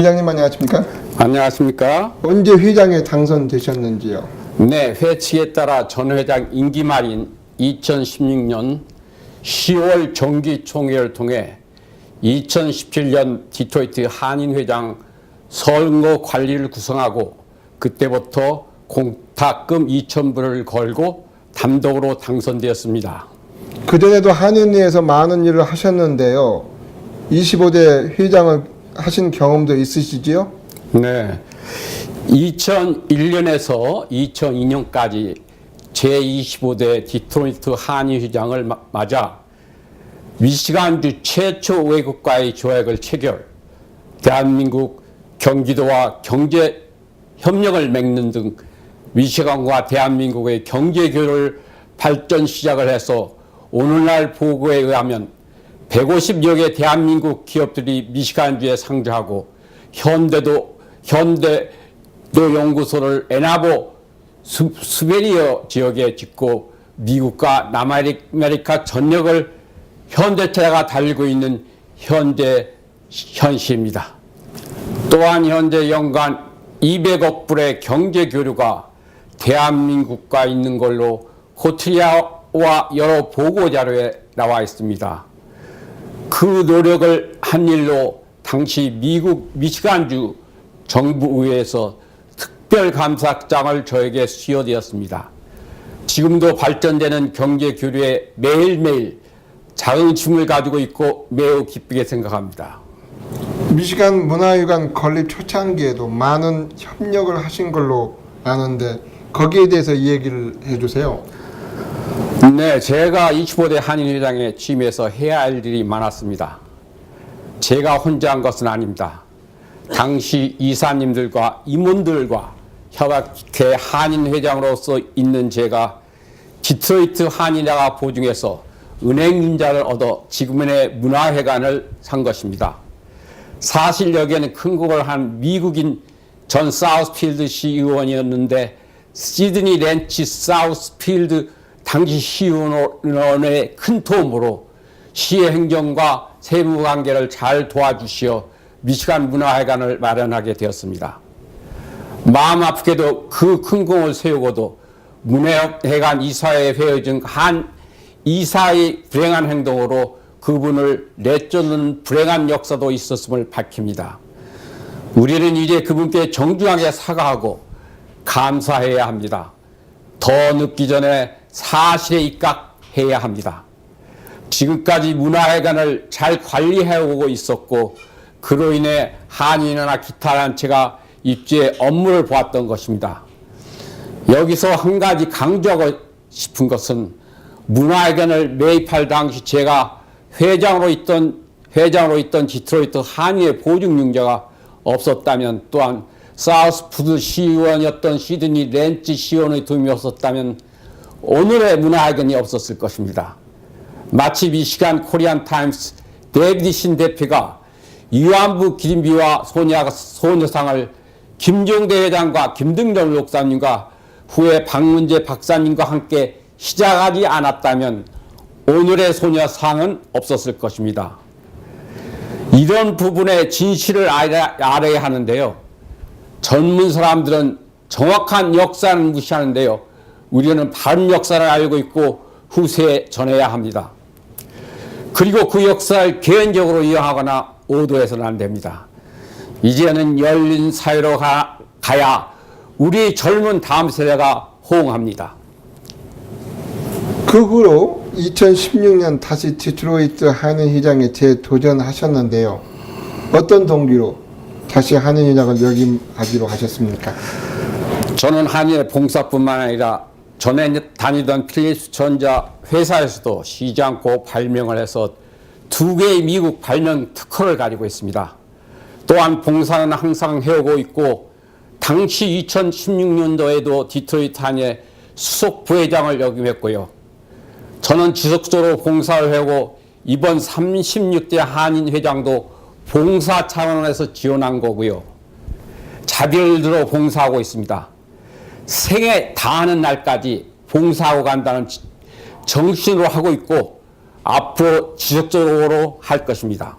회장님 안녕하십니까? 안녕하십니까? 언제 회장에 당선되셨는지요? 네, 회칙에 따라 전 회장 임기 말인 2016년 10월 정기총회를 통해 2017년 디트로이트 한인회장 선거 관리를 구성하고 그때부터 공탁금 2,000불을 걸고 단독으로 당선되었습니다. 그전에도 한인회에서 많은 일을 하셨는데요. 25대 회장을 하신 경험도 있으시지요? 네, 2001년에서 2002년까지 제25대 디트로이트 한인회장을 맞아 미시간주 최초 외국과의 조약을 체결, 대한민국 경기도와 경제 협력을 맺는 등 미시간과 대한민국의 경제 교류를 발전 시작을 해서 오늘날 보고에 의하면 150여 개 대한민국 기업들이 미시간주에 상주하고 현대도 연구소를 애나보 수베리어 지역에 짓고 미국과 남아메리카 전역을 현대차가 달리고 있는 현재 현시입니다. 또한 현재 연간 200억 불의 경제 교류가 대한민국과 있는 걸로 코트리아와 여러 보고 자료에 나와 있습니다. 그 노력을 한 일로 당시 미국 미시간주 정부의회에서 특별감사장을 저에게 수여되었습니다. 지금도 발전되는 경제 교류에 매일매일 자긍심을 가지고 있고 매우 기쁘게 생각합니다. 미시간 문화유관 건립 초창기에도 많은 협력을 하신 걸로 아는데 거기에 대해서 이야기를 해주세요. 네, 제가 25대 한인회장에 취임해서 해야 할 일이 많았습니다. 제가 혼자 한 것은 아닙니다. 당시 이사님들과 임원들과 협약회 한인회장으로서 있는 제가 디트로이트 한인회가 보증해서 은행인자를 얻어 지금의 문화회관을 산 것입니다. 사실 여기에는 큰 곡을 한 미국인 전 사우스필드 시의원이었는데 시드니 렌치 사우스필드 당시 시의원의 큰 도움으로 시의 행정과 세무 관계를 잘 도와주시어 미시간 문화회관을 마련하게 되었습니다. 마음 아프게도 그 큰 공을 세우고도 문화회관 이사회 회의 중 한 이사의 불행한 행동으로 그분을 내쫓는 불행한 역사도 있었음을 밝힙니다. 우리는 이제 그분께 정중하게 사과하고 감사해야 합니다. 더 늦기 전에 사실에 입각해야 합니다. 지금까지 문화회관을 잘 관리해오고 있었고 그로 인해 한인회나 기타 단체가 입주해 업무를 보았던 것입니다. 여기서 한 가지 강조하고 싶은 것은 문화회관을 매입할 당시 제가 회장으로 있던 디트로이트 한인회 보증융자가 없었다면 또한 사우스푸드 시의원이었던 시드니 렌치 시의원의 도움이 없었다면 오늘의 문화회관이 없었을 것입니다. 마치 미시간 코리안 타임스 데이비드 신 대표가 위안부 기린비와 소녀상을 김종대 회장과 김등정 목사님과 후에 박문재 박사님과 함께 시작하지 않았다면 오늘의 소녀상은 없었을 것입니다. 이런 부분의 진실을 알아야 하는데요. 젊은 사람들은 정확한 역사를 무시하는데요. 우리는 바른 역사를 알고 있고 후세에 전해야 합니다. 그리고 그 역사를 개인적으로 이용하거나 오도해서는 안 됩니다. 이제는 열린 사회로 가야 우리 젊은 다음 세대가 호응합니다. 그 후로 2016년 다시 디트로이트 한인회장에 재도전하셨는데요. 어떤 동기로 다시 한인회장을 역임하기로 하셨습니까? 저는 한인회 봉사뿐만 아니라 전에 다니던 필립스 전자 회사에서도 쉬지 않고 발명을 해서 2개의 미국 발명 특허를 가지고 있습니다. 또한 봉사는 항상 해오고 있고 당시 2016년도에도 디트로이트 한인회 수석 부회장을 역임했고요. 저는 지속적으로 봉사를 해오고 이번 36대 한인회장도 봉사 차원에서 지원한 거고요. 자비를 들어 봉사하고 있습니다. 생애 다하는 날까지 봉사하고 간다는 정신으로 하고 있고 앞으로 지속적으로 할 것입니다.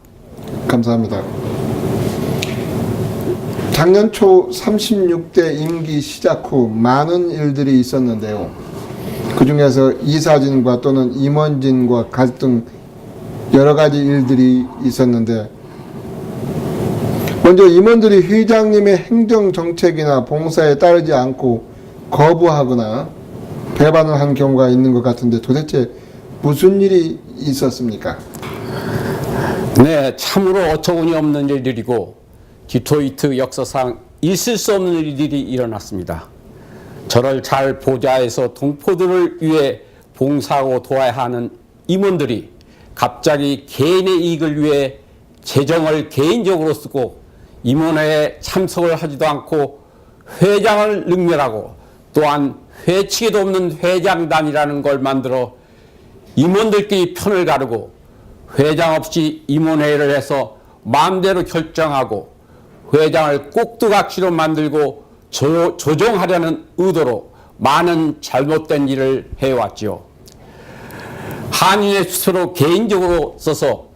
감사합니다. 작년 초 36대 임기 시작 후 많은 일들이 있었는데요. 그 중에서 이사진과 또는 임원진과 갈등 여러 가지 일들이 있었는데, 먼저 임원들이 회장님의 행정정책이나 봉사에 따르지 않고 거부하거나 배반을 한 경우가 있는 것 같은데 도대체 무슨 일이 있었습니까? 네, 참으로 어처구니 없는 일들이고 디트로이트 역사상 있을 수 없는 일들이 일어났습니다. 저를 잘 보좌해서 동포들을 위해 봉사하고 도와야 하는 임원들이 갑자기 개인의 이익을 위해 재정을 개인적으로 쓰고 임원회에 참석을 하지도 않고 회장을 능멸하고 또한 회칙에도 없는 회장단이라는 걸 만들어 임원들끼리 편을 가르고 회장 없이 임원회의를 해서 마음대로 결정하고 회장을 꼭두각시로 만들고 조종하려는 의도로 많은 잘못된 일을 해왔지요. 한인의 수수료 개인적으로 써서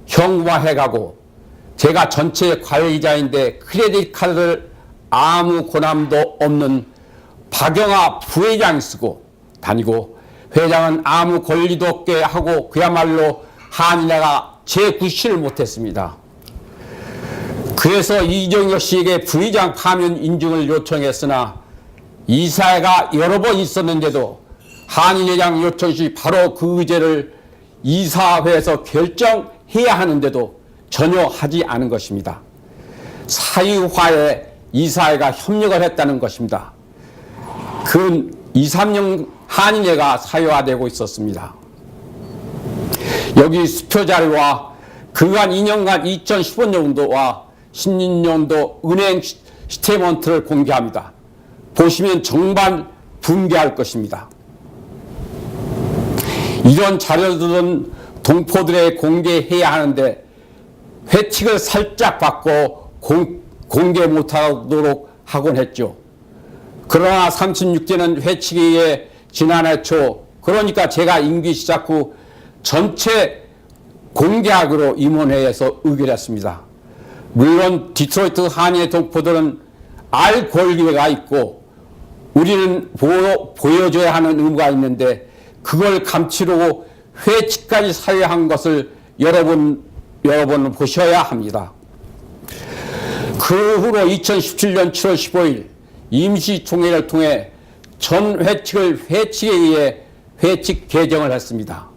현금화해가고 제가 전체 관리자인데 크레딧 카드를 아무 권한도 없는 박영하 부회장이 쓰고 다니고 회장은 아무 권리도 없게 하고 그야말로 한인회가 재구실을 못했습니다. 그래서 이정효 씨에게 부의장 파면 인증을 요청했으나 이사회가 여러 번 있었는데도 한인회장 요청 시 바로 그 의제를 이사회에서 결정해야 하는데도 전혀 하지 않은 것입니다. 사유화에 이사회가 협력을 했다는 것입니다. 근 2, 3년 한인회가 사유화되고 있었습니다. 여기 수표 자료와 그간 2년간 2015년도와 16년도 은행 스테이트먼트를 공개합니다. 보시면 정말 분개할 것입니다. 이런 자료들은 동포들에 공개해야 하는데 회칙을 살짝 바꿔 공개 못하도록 하곤 했죠. 그러나 36대는 회칙에 의해 지난해 초, 그러니까 제가 임기 시작 후 전체 공개하기로 임원회에서 의결했습니다. 물론 디트로이트 한인회 동포들은 알 권리가 있고 우리는 보여줘야 하는 의무가 있는데 그걸 감추려고 회칙까지 사유한 것을 여러분 보셔야 합니다. 그 후로 2017년 7월 15일 임시총회를 통해 전 회칙을 회칙에 의해 회칙 개정을 했습니다.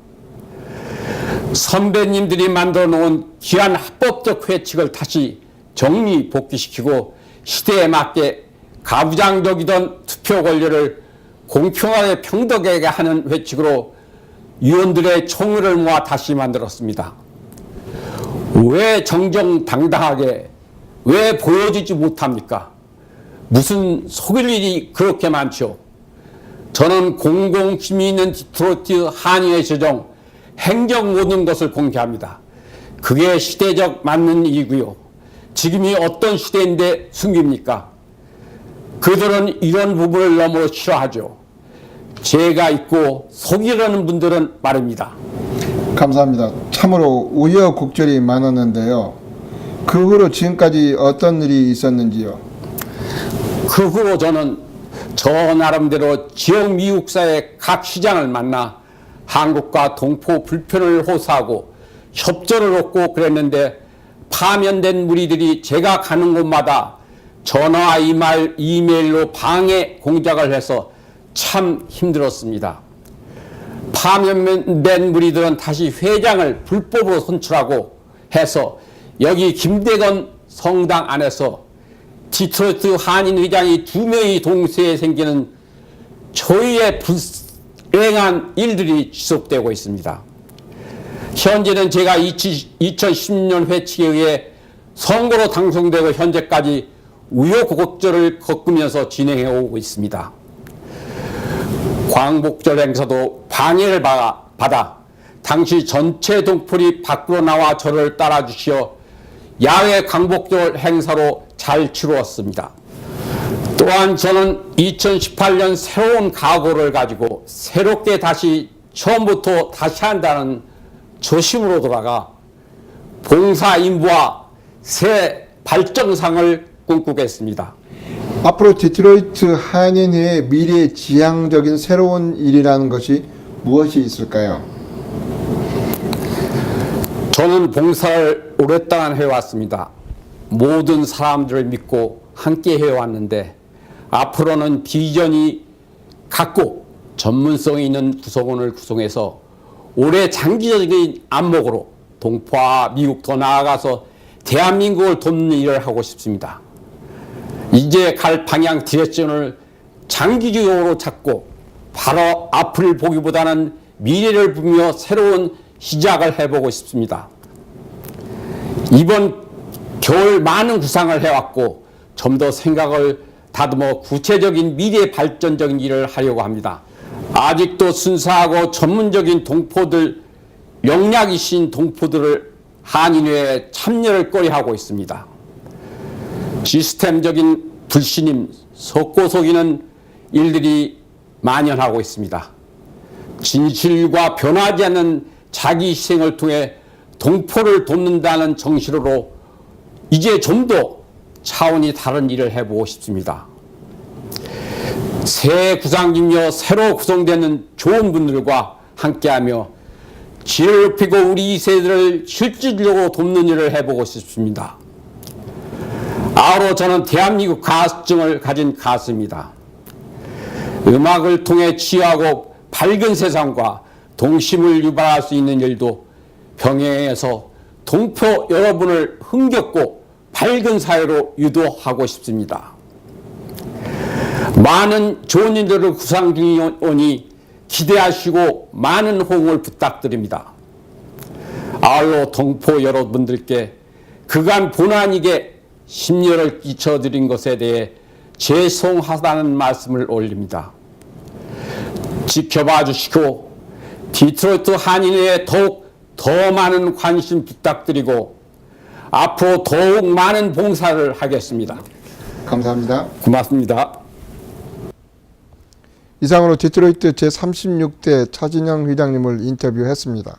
선배님들이 만들어 놓은 귀한 합법적 회칙을 다시 정리 복귀시키고 시대에 맞게 가부장적이던 투표 권리를 공평하게 평등하게 하는 회칙으로 위원들의 총의를 모아 다시 만들었습니다. 왜 정정당당하게 왜 보여주지 못합니까? 무슨 속일 일이 그렇게 많죠? 저는 공공심이 있는 디트로이트 한인회 재정, 행정 모든 것을 공개합니다. 그게 시대적 맞는 일이고요. 지금이 어떤 시대인데 숨깁니까? 그들은 이런 부분을 너무 싫어하죠. 죄가 있고 속이려는 분들은 말입니다. 감사합니다. 참으로 우여곡절이 많았는데요. 그 후로 지금까지 어떤 일이 있었는지요? 그 후로 저는 저 나름대로 지역 미국사의 각 시장을 만나 한국과 동포 불편을 호소하고 협조를 얻고 그랬는데 파면된 무리들이 제가 가는 곳마다 전화와 이메일로 방해 공작을 해서 참 힘들었습니다. 파면된 무리들은 다시 회장을 불법으로 선출하고 해서 여기 김대건 성당 안에서 디트로이트 한인 회장이 2명이 동시에 생기는 초유의 불행한 일들이 지속되고 있습니다. 현재는 제가 2010년 회칙에 의해 선거로 당선되고 현재까지 우여곡절을 겪으면서 진행해 오고 있습니다. 광복절 행사도 방해를 받아 당시 전체 동포들이 밖으로 나와 저를 따라주시어 야외 광복절 행사로 잘 치루었습니다. 또한 저는 2018년 새로운 각오를 가지고 새롭게 다시 처음부터 다시 한다는 조심으로 돌아가 봉사 인부와 새 발전상을 꿈꾸겠습니다. 앞으로 디트로이트 한인회의 미래 지향적인 새로운 일이라는 것이 무엇이 있을까요? 저는 봉사를 오랫동안 해왔습니다. 모든 사람들을 믿고 함께 해왔는데 앞으로는 비전이 갖고 전문성이 있는 구성원을 구성해서 올해 장기적인 안목으로 동포와 미국 더 나아가서 대한민국을 돕는 일을 하고 싶습니다. 이제 갈 방향 디렉션을 장기적으로 잡고 바로 앞을 보기보다는 미래를 보며 새로운 시작을 해보고 싶습니다. 이번 겨울 많은 구상을 해왔고 좀 더 생각을 다듬어 구체적인 미래 발전적인 일을 하려고 합니다. 아직도 순수하고 전문적인 동포들, 영락이신 동포들을 한인회에 참여를 꺼려하고 있습니다. 시스템적인 불신임, 속고 속이는 일들이 만연하고 있습니다. 진실과 변하지 않는 자기 희생을 통해 동포를 돕는다는 정신으로 이제 좀 더 차원이 다른 일을 해보고 싶습니다. 새 구상이며 새로 구성되는 좋은 분들과 함께하며 지혜를 높이고 우리 2세들을 실질적으로 돕는 일을 해보고 싶습니다. 아우러 저는 대한민국 가수증을 가진 가수입니다. 음악을 통해 치유하고 밝은 세상과 동심을 유발할 수 있는 일도 병행해서 동포 여러분을 흥겹고 밝은 사회로 유도하고 싶습니다. 많은 좋은 일들을 구상 중이오니 기대하시고 많은 호응을 부탁드립니다. 아울러 동포 여러분들께 그간 본안에게 심려를 끼쳐드린 것에 대해 죄송하다는 말씀을 올립니다. 지켜봐 주시고 디트로이트 한인회에 더욱 더 많은 관심 부탁드리고 앞으로 더욱 많은 봉사를 하겠습니다. 감사합니다. 고맙습니다. 이상으로 디트로이트 제36대 차진영 회장님을 인터뷰했습니다.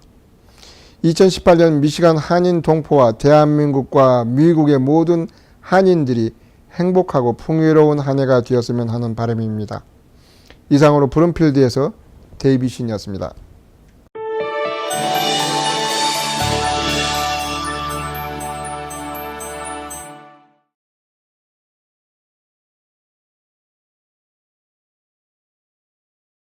2018년 미시간 한인 동포와 대한민국과 미국의 모든 한인들이 행복하고 풍요로운 한 해가 되었으면 하는 바람입니다. 이상으로 브룸필드에서 데이비신이었습니다.